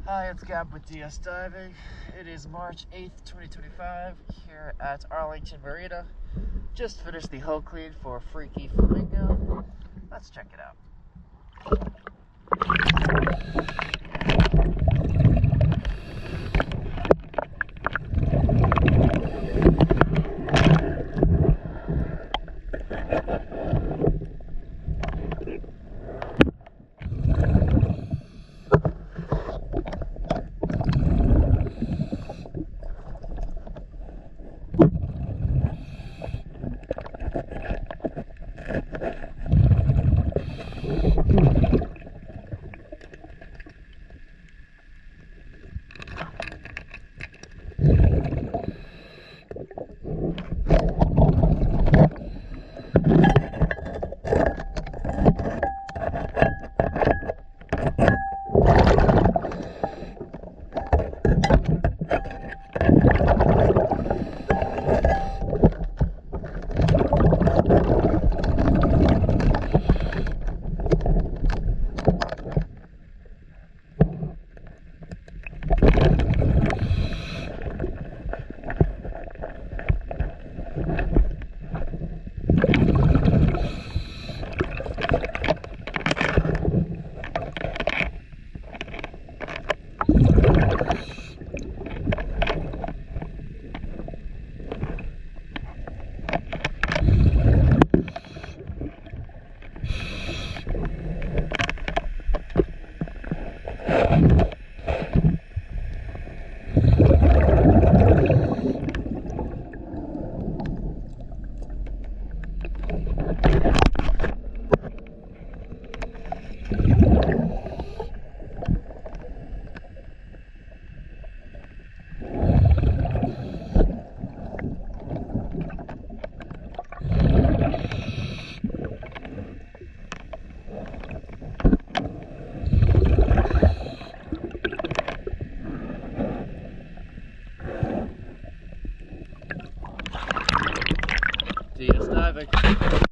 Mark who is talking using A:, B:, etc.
A: Hi, it's Gab with DS Diving. It is March 8th, 2025 here at Arlington Marina. Just finished the hull clean for Freaky Flamingo. Let's check it out. DS Diving.